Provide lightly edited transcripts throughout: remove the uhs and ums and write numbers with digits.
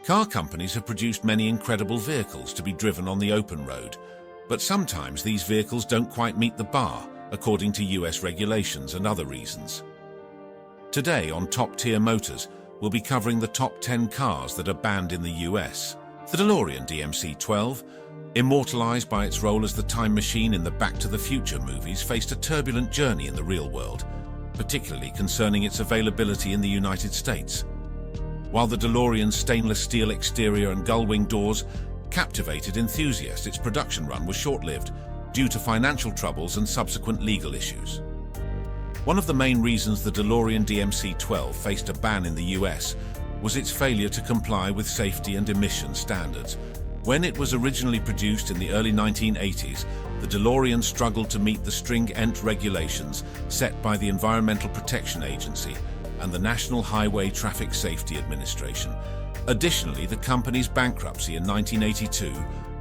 Car companies have produced many incredible vehicles to be driven on the open road, but sometimes these vehicles don't quite meet the bar, according to US regulations and other reasons. Today on Top Tier Motors, we'll be covering the top 10 cars that are banned in the US. The DeLorean DMC-12, immortalized by its role as the time machine in the Back to the Future movies, faced a turbulent journey in the real world, particularly concerning its availability in the United States. While the DeLorean's stainless steel exterior and gull-wing doors captivated enthusiasts, its production run was short-lived due to financial troubles and subsequent legal issues. One of the main reasons the DeLorean DMC-12 faced a ban in the US was its failure to comply with safety and emission standards. When it was originally produced in the early 1980s, the DeLorean struggled to meet the stringent regulations set by the Environmental Protection Agency and the National Highway Traffic Safety Administration. Additionally, the company's bankruptcy in 1982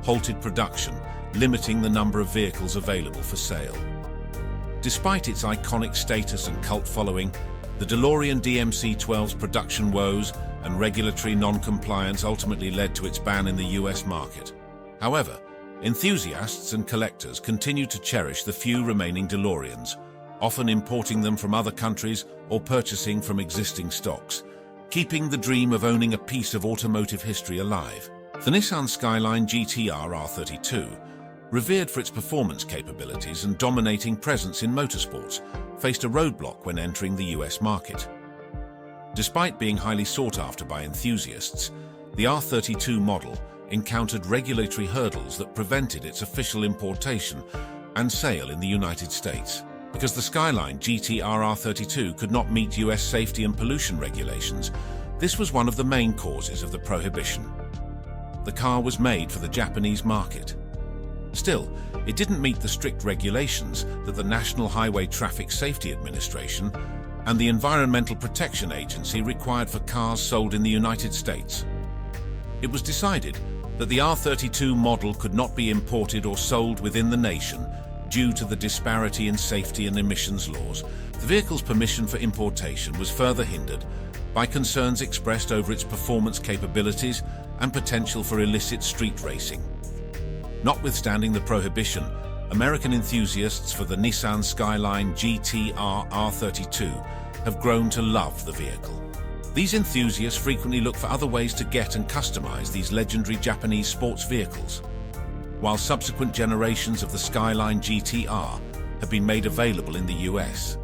halted production, limiting the number of vehicles available for sale. Despite its iconic status and cult following, the DeLorean DMC-12's production woes and regulatory non-compliance ultimately led to its ban in the US market. However, enthusiasts and collectors continue to cherish the few remaining DeLoreans, often importing them from other countries or purchasing from existing stocks, keeping the dream of owning a piece of automotive history alive. The Nissan Skyline GTR R32, revered for its performance capabilities and dominating presence in motorsports, faced a roadblock when entering the US market. Despite being highly sought after by enthusiasts, the R32 model encountered regulatory hurdles that prevented its official importation and sale in the United States. Because the Skyline GTR R32 could not meet US safety and pollution regulations, this was one of the main causes of the prohibition. The car was made for the Japanese market. Still, it didn't meet the strict regulations that the National Highway Traffic Safety Administration and the Environmental Protection Agency required for cars sold in the United States. It was decided that the R32 model could not be imported or sold within the nation due to the disparity in safety and emissions laws. The vehicle's permission for importation was further hindered by concerns expressed over its performance capabilities and potential for illicit street racing. Notwithstanding the prohibition, American enthusiasts for the Nissan Skyline GTR R32 have grown to love the vehicle. These enthusiasts frequently look for other ways to get and customize these legendary Japanese sports vehicles. While subsequent generations of the Skyline GTR have been made available in the US,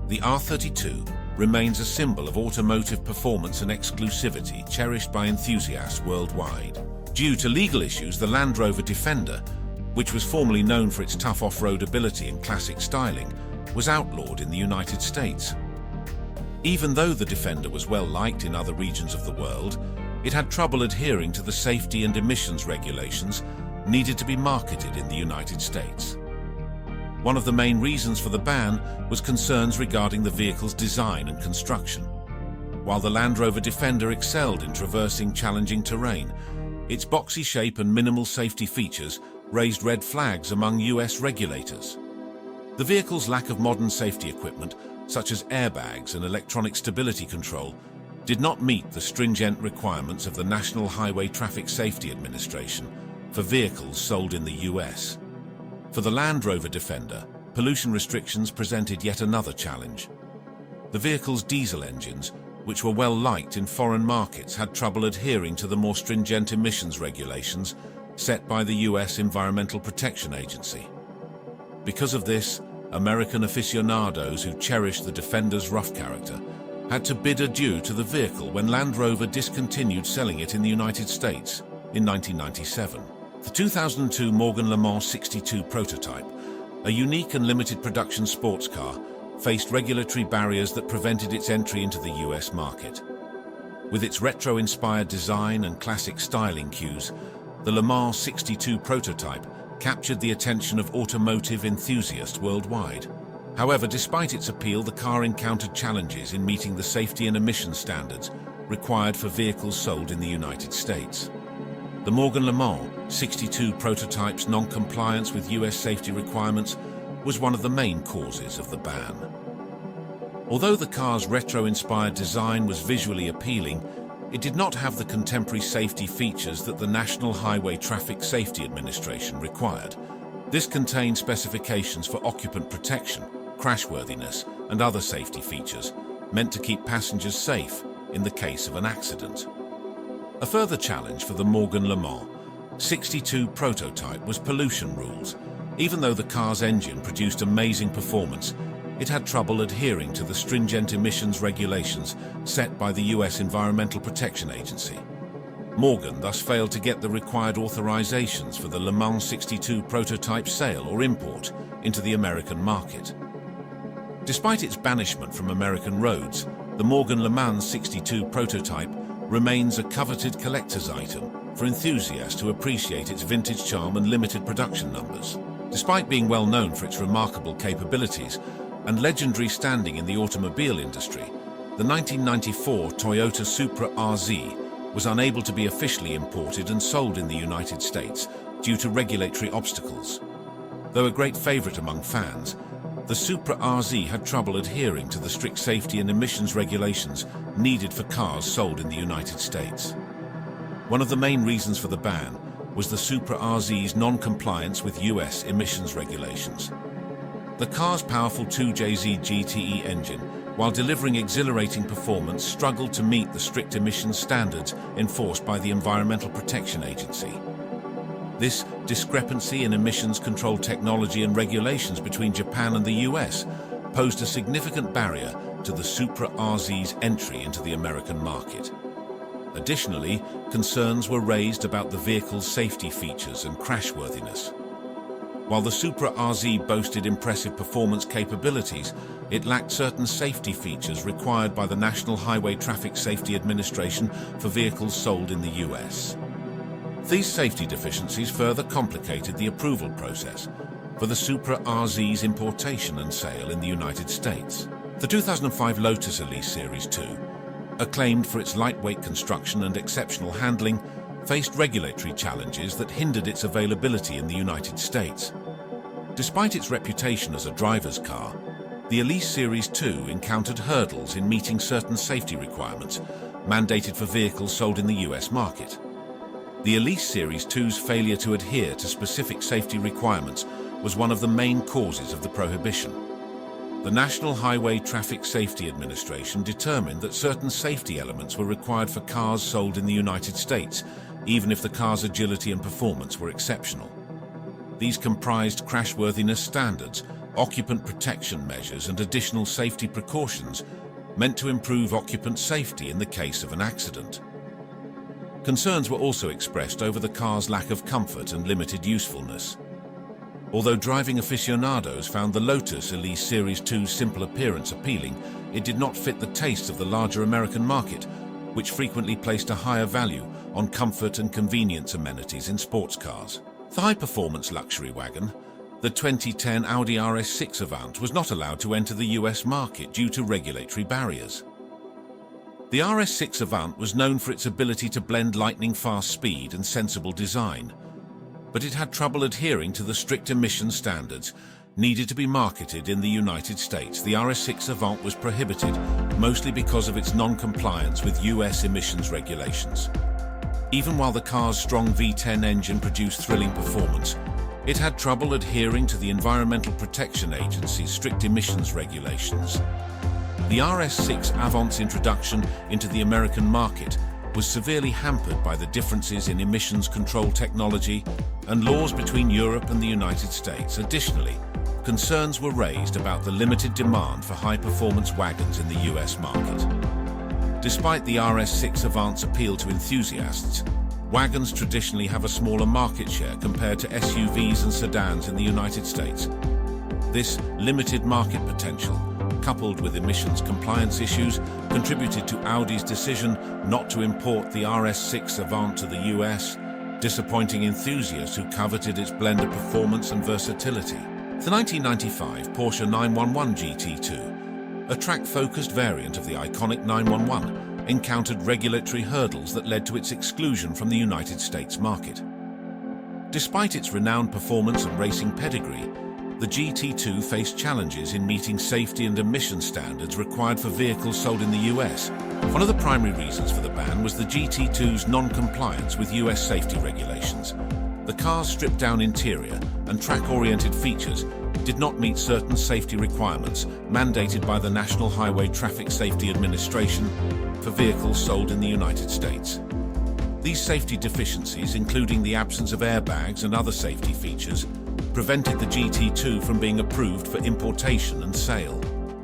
the R32 remains a symbol of automotive performance and exclusivity cherished by enthusiasts worldwide. Due to legal issues, the Land Rover Defender, which was formerly known for its tough off-road ability and classic styling, was outlawed in the United States. Even though the Defender was well-liked in other regions of the world, it had trouble adhering to the safety and emissions regulations needed to be marketed in the United States. One of the main reasons for the ban was concerns regarding the vehicle's design and construction. While the Land Rover Defender excelled in traversing challenging terrain, its boxy shape and minimal safety features raised red flags among US regulators. The vehicle's lack of modern safety equipment, such as airbags and electronic stability control, did not meet the stringent requirements of the National Highway Traffic Safety Administration for vehicles sold in the US. For the Land Rover Defender, pollution restrictions presented yet another challenge. The vehicle's diesel engines, which were well liked in foreign markets, had trouble adhering to the more stringent emissions regulations set by the US Environmental Protection Agency. Because of this, American aficionados who cherished the Defender's rough character had to bid adieu to the vehicle when Land Rover discontinued selling it in the United States in 1997. The 2002 Morgan Le Mans 62 prototype, a unique and limited production sports car, faced regulatory barriers that prevented its entry into the US market. With its retro-inspired design and classic styling cues, the Le Mans 62 prototype captured the attention of automotive enthusiasts worldwide. However, despite its appeal, the car encountered challenges in meeting the safety and emission standards required for vehicles sold in the United States. The Morgan Le Mans 62 prototype's non-compliance with US safety requirements was one of the main causes of the ban. Although the car's retro-inspired design was visually appealing, it did not have the contemporary safety features that the National Highway Traffic Safety Administration required. This contained specifications for occupant protection, crashworthiness, and other safety features, meant to keep passengers safe in the case of an accident. A further challenge for the Morgan Le Mans 62 prototype was pollution rules. Even though the car's engine produced amazing performance, it had trouble adhering to the stringent emissions regulations set by the US Environmental Protection Agency. Morgan thus failed to get the required authorizations for the Le Mans 62 prototype sale or import into the American market. Despite its banishment from American roads, the Morgan Le Mans 62 prototype remains a coveted collector's item for enthusiasts who appreciate its vintage charm and limited production numbers. Despite being well known for its remarkable capabilities and legendary standing in the automobile industry, the 1994 Toyota Supra RZ was unable to be officially imported and sold in the United States due to regulatory obstacles. Though a great favorite among fans, the Supra RZ had trouble adhering to the strict safety and emissions regulations needed for cars sold in the United States. One of the main reasons for the ban was the Supra RZ's non-compliance with US emissions regulations. The car's powerful 2JZ GTE engine, while delivering exhilarating performance, struggled to meet the strict emissions standards enforced by the Environmental Protection Agency. This discrepancy in emissions control technology and regulations between Japan and the US posed a significant barrier to the Supra RZ's entry into the American market. Additionally, concerns were raised about the vehicle's safety features and crashworthiness. While the Supra RZ boasted impressive performance capabilities, it lacked certain safety features required by the National Highway Traffic Safety Administration for vehicles sold in the US. These safety deficiencies further complicated the approval process for the Supra RZ's importation and sale in the United States. The 2005 Lotus Elise Series 2, acclaimed for its lightweight construction and exceptional handling, faced regulatory challenges that hindered its availability in the United States. Despite its reputation as a driver's car, the Elise Series 2 encountered hurdles in meeting certain safety requirements mandated for vehicles sold in the US market. The Elise Series 2's failure to adhere to specific safety requirements was one of the main causes of the prohibition. The National Highway Traffic Safety Administration determined that certain safety elements were required for cars sold in the United States, even if the car's agility and performance were exceptional. These comprised crashworthiness standards, occupant protection measures, and additional safety precautions meant to improve occupant safety in the case of an accident. Concerns were also expressed over the car's lack of comfort and limited usefulness. Although driving aficionados found the Lotus Elise Series 2's simple appearance appealing, it did not fit the tastes of the larger American market, which frequently placed a higher value on comfort and convenience amenities in sports cars. The high-performance luxury wagon, the 2010 Audi RS6 Avant, was not allowed to enter the US market due to regulatory barriers. The RS6 Avant was known for its ability to blend lightning-fast speed and sensible design, but it had trouble adhering to the strict emission standards needed to be marketed in the United States. The RS6 Avant was prohibited, mostly because of its non-compliance with US emissions regulations. Even while the car's strong V10 engine produced thrilling performance, it had trouble adhering to the Environmental Protection Agency's strict emissions regulations. The RS6 Avant's introduction into the American market was severely hampered by the differences in emissions control technology and laws between Europe and the United States. Additionally, concerns were raised about the limited demand for high-performance wagons in the US market. Despite the RS6 Avant's appeal to enthusiasts, wagons traditionally have a smaller market share compared to SUVs and sedans in the United States. This limited market potential, coupled with emissions compliance issues, contributed to Audi's decision not to import the RS6 Avant to the US, disappointing enthusiasts who coveted its blend of performance and versatility. The 1995 Porsche 911 GT2, a track-focused variant of the iconic 911, encountered regulatory hurdles that led to its exclusion from the United States market. Despite its renowned performance and racing pedigree, the GT2 faced challenges in meeting safety and emission standards required for vehicles sold in the US, One of the primary reasons for the ban was the GT2's non-compliance with US safety regulations. The car's stripped-down interior and track-oriented features did not meet certain safety requirements mandated by the National Highway Traffic Safety Administration for vehicles sold in the United States. These safety deficiencies, including the absence of airbags and other safety features, prevented the GT2 from being approved for importation and sale.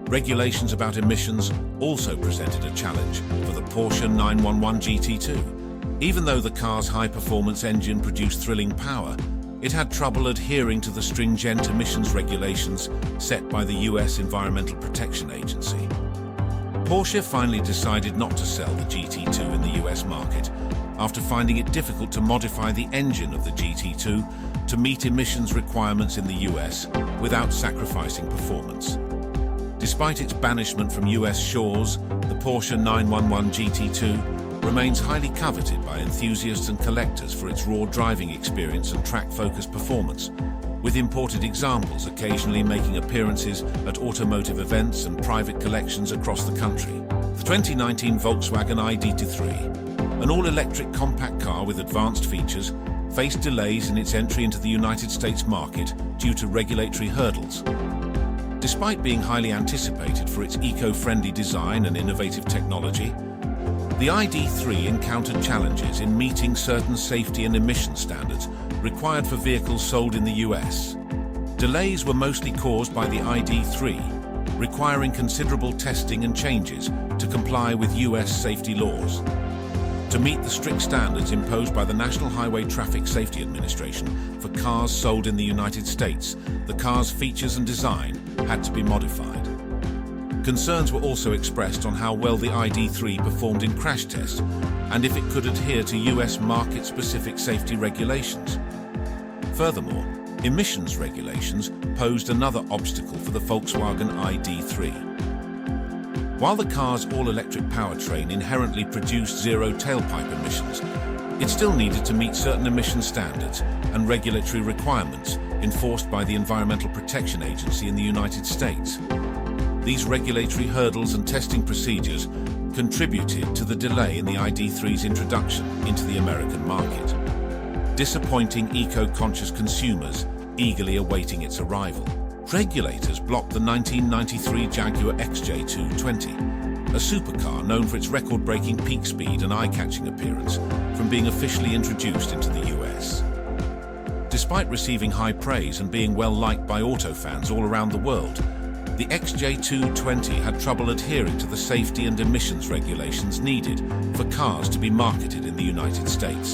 Regulations about emissions also presented a challenge for the Porsche 911 GT2. Even though the car's high-performance engine produced thrilling power, it had trouble adhering to the stringent emissions regulations set by the US Environmental Protection Agency. Porsche finally decided not to sell the GT2 in the US market after finding it difficult to modify the engine of the GT2 to meet emissions requirements in the US without sacrificing performance. Despite its banishment from US shores, the Porsche 911 GT2 remains highly coveted by enthusiasts and collectors for its raw driving experience and track-focused performance, with imported examples occasionally making appearances at automotive events and private collections across the country. The 2019 Volkswagen ID.3, an all-electric compact car with advanced features, faced delays in its entry into the United States market due to regulatory hurdles. Despite being highly anticipated for its eco-friendly design and innovative technology, the ID.3 encountered challenges in meeting certain safety and emission standards required for vehicles sold in the US. Delays were mostly caused by the ID.3, requiring considerable testing and changes to comply with US safety laws. To meet the strict standards imposed by the National Highway Traffic Safety Administration for cars sold in the United States, the car's features and design had to be modified. Concerns were also expressed on how well the ID.3 performed in crash tests and if it could adhere to US market-specific safety regulations. Furthermore, emissions regulations posed another obstacle for the Volkswagen ID.3. While the car's all-electric powertrain inherently produced zero tailpipe emissions, it still needed to meet certain emission standards and regulatory requirements enforced by the Environmental Protection Agency in the United States. These regulatory hurdles and testing procedures contributed to the delay in the ID.3's introduction into the American market, disappointing eco-conscious consumers eagerly awaiting its arrival. Regulators blocked the 1993 Jaguar XJ220, a supercar known for its record-breaking peak speed and eye-catching appearance, from being officially introduced into the US. Despite receiving high praise and being well-liked by auto fans all around the world, the XJ220 had trouble adhering to the safety and emissions regulations needed for cars to be marketed in the United States.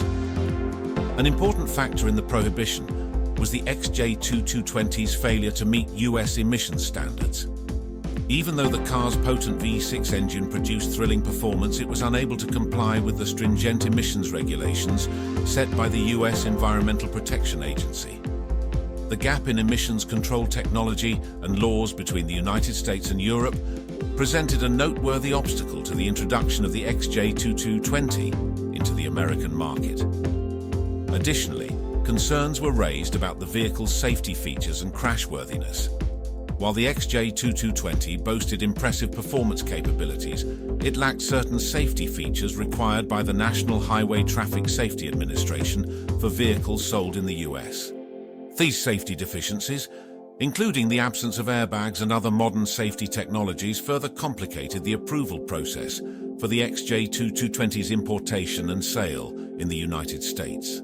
An important factor in the prohibition was the XJ220's failure to meet US emissions standards. Even though the car's potent V6 engine produced thrilling performance, it was unable to comply with the stringent emissions regulations set by the US Environmental Protection Agency. The gap in emissions control technology and laws between the United States and Europe presented a noteworthy obstacle to the introduction of the XJ220 into the American market. Additionally, concerns were raised about the vehicle's safety features and crashworthiness. While the XJ220 boasted impressive performance capabilities, it lacked certain safety features required by the National Highway Traffic Safety Administration for vehicles sold in the US. These safety deficiencies, including the absence of airbags and other modern safety technologies, further complicated the approval process for the XJ220's importation and sale in the United States.